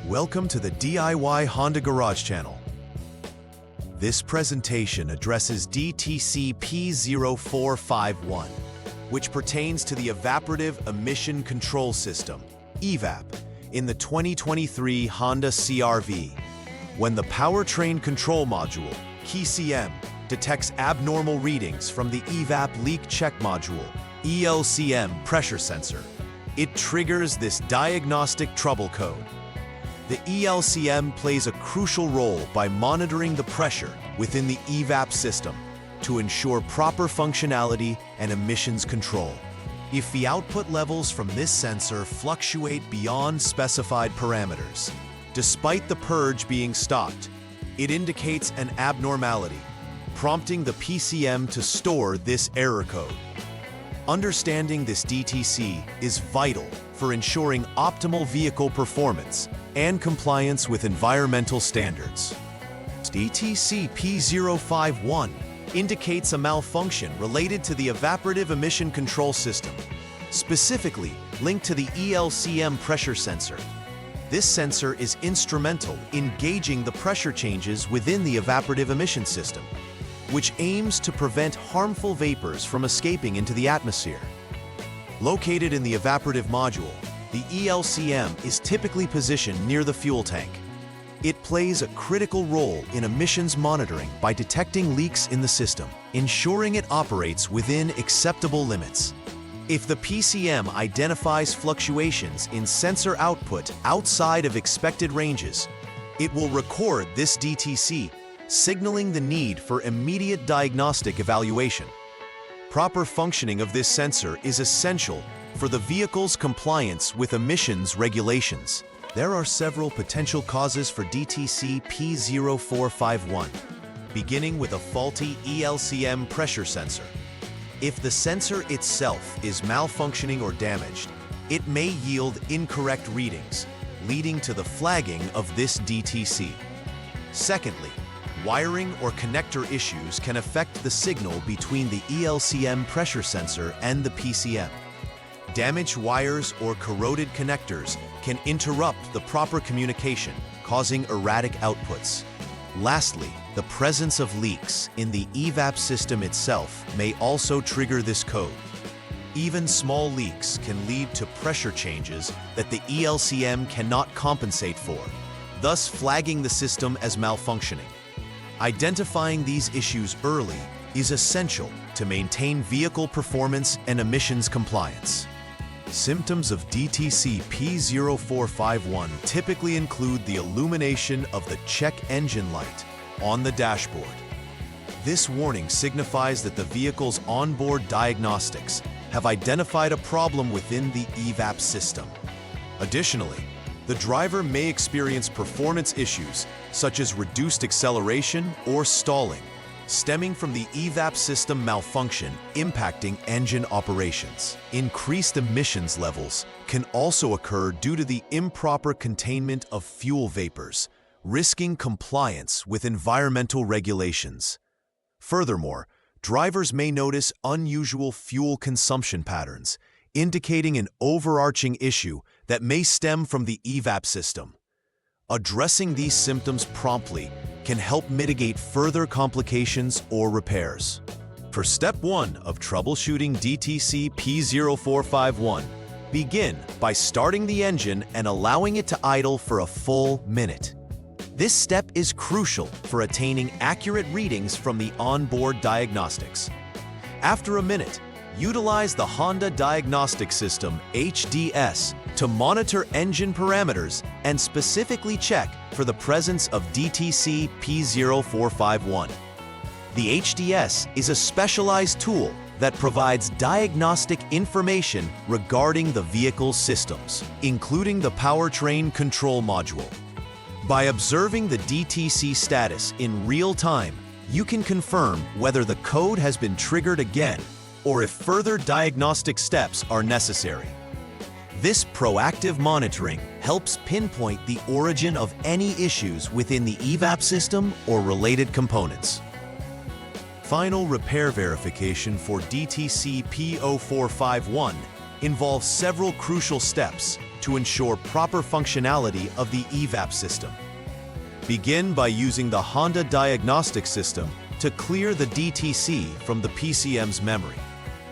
Welcome to the DIY Honda Garage channel. This presentation addresses DTC P0451, which pertains to the Evaporative Emission Control System, EVAP, in the 2023 Honda CR-V. When the Powertrain Control Module, ELCM, detects abnormal readings from the EVAP Leak Check Module, ELCM pressure sensor, it triggers this Diagnostic Trouble Code. The ELCM plays a crucial role by monitoring the pressure within the EVAP system to ensure proper functionality and emissions control. If the output levels from this sensor fluctuate beyond specified parameters, despite the purge being stopped, it indicates an abnormality, prompting the PCM to store this error code. Understanding this DTC is vital for ensuring optimal vehicle performance and compliance with environmental standards. DTC P0451 indicates a malfunction related to the Evaporative Emission Control System, specifically linked to the ELCM pressure sensor. This sensor is instrumental in gauging the pressure changes within the evaporative emission system, which aims to prevent harmful vapors from escaping into the atmosphere. Located in the evaporative module, the ELCM is typically positioned near the fuel tank. It plays a critical role in emissions monitoring by detecting leaks in the system, ensuring it operates within acceptable limits. If the PCM identifies fluctuations in sensor output outside of expected ranges, it will record this DTC, signaling the need for immediate diagnostic evaluation. Proper functioning of this sensor is essential for the vehicle's compliance with emissions regulations. There are several potential causes for DTC P0451, beginning with a faulty ELCM pressure sensor. If the sensor itself is malfunctioning or damaged, it may yield incorrect readings, leading to the flagging of this DTC. Secondly, wiring or connector issues can affect the signal between the ELCM pressure sensor and the PCM. Damaged wires or corroded connectors can interrupt the proper communication, causing erratic outputs. Lastly, the presence of leaks in the EVAP system itself may also trigger this code. Even small leaks can lead to pressure changes that the ELCM cannot compensate for, thus flagging the system as malfunctioning. Identifying these issues early is essential to maintain vehicle performance and emissions compliance. Symptoms of DTC P0451 typically include the illumination of the check engine light on the dashboard. This warning signifies that the vehicle's onboard diagnostics have identified a problem within the EVAP system. Additionally, the driver may experience performance issues such as reduced acceleration or stalling, stemming from the EVAP system malfunction impacting engine operations. Increased emissions levels can also occur due to the improper containment of fuel vapors, risking compliance with environmental regulations. Furthermore, drivers may notice unusual fuel consumption patterns, indicating an overarching issue that may stem from the EVAP system. Addressing these symptoms promptly can help mitigate further complications or repairs. For Step 1 of troubleshooting DTC P0451, begin by starting the engine and allowing it to idle for a full minute. This step is crucial for attaining accurate readings from the onboard diagnostics. After a minute, utilize the Honda Diagnostic System HDS to monitor engine parameters and specifically check for the presence of DTC P0451. The HDS is a specialized tool that provides diagnostic information regarding the vehicle's systems, including the Powertrain Control Module. By observing the DTC status in real time, you can confirm whether the code has been triggered again or if further diagnostic steps are necessary. This proactive monitoring helps pinpoint the origin of any issues within the EVAP system or related components. Final repair verification for DTC P0451 involves several crucial steps to to ensure proper functionality of the EVAP system. Begin by using the Honda Diagnostic System to clear the DTC from the PCM's memory.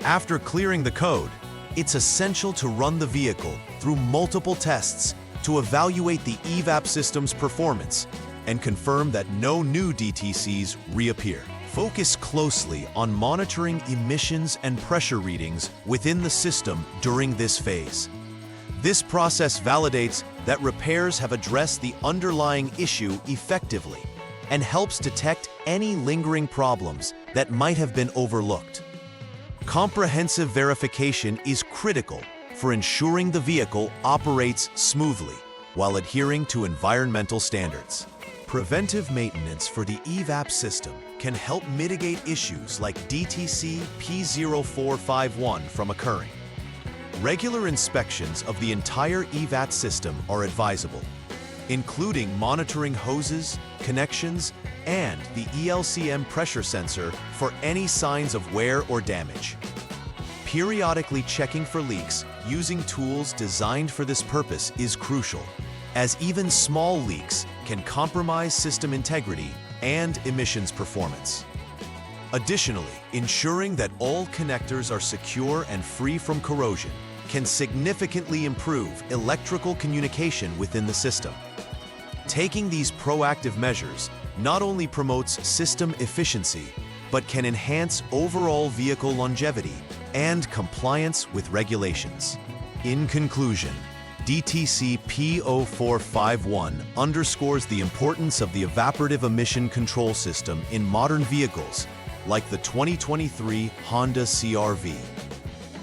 After clearing the code, it's essential to run the vehicle through multiple tests to evaluate the EVAP system's performance and confirm that no new DTCs reappear. Focus closely on monitoring emissions and pressure readings within the system during this phase. This process validates that repairs have addressed the underlying issue effectively and helps detect any lingering problems that might have been overlooked. Comprehensive verification is critical for ensuring the vehicle operates smoothly while adhering to environmental standards. Preventive maintenance for the EVAP system can help mitigate issues like DTC P0451 from occurring. Regular inspections of the entire EVAP system are advisable, including monitoring hoses, connections, and the ELCM pressure sensor for any signs of wear or damage. Periodically checking for leaks using tools designed for this purpose is crucial, as even small leaks can compromise system integrity and emissions performance. Additionally, ensuring that all connectors are secure and free from corrosion can significantly improve electrical communication within the system. Taking these proactive measures not only promotes system efficiency, but can enhance overall vehicle longevity and compliance with regulations. In conclusion, DTC P0451 underscores the importance of the Evaporative Emission Control System in modern vehicles like the 2023 Honda CR-V.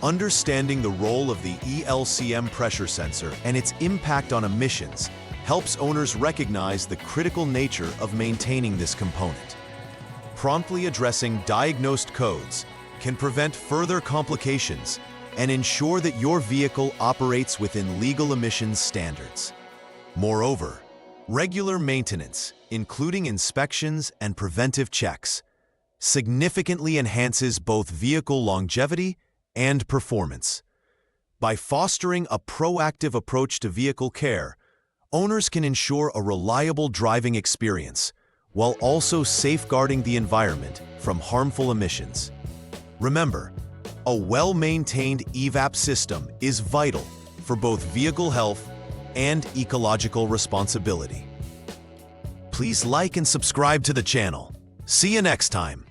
Understanding the role of the ELCM pressure sensor and its impact on emissions helps owners recognize the critical nature of maintaining this component. Promptly addressing diagnosed codes can prevent further complications and ensure that your vehicle operates within legal emissions standards. Moreover, regular maintenance, including inspections and preventive checks, significantly enhances both vehicle longevity and performance. By fostering a proactive approach to vehicle care, owners can ensure a reliable driving experience while also safeguarding the environment from harmful emissions. Remember, a well-maintained EVAP system is vital for both vehicle health and ecological responsibility. Please like and subscribe to the channel. See you next time.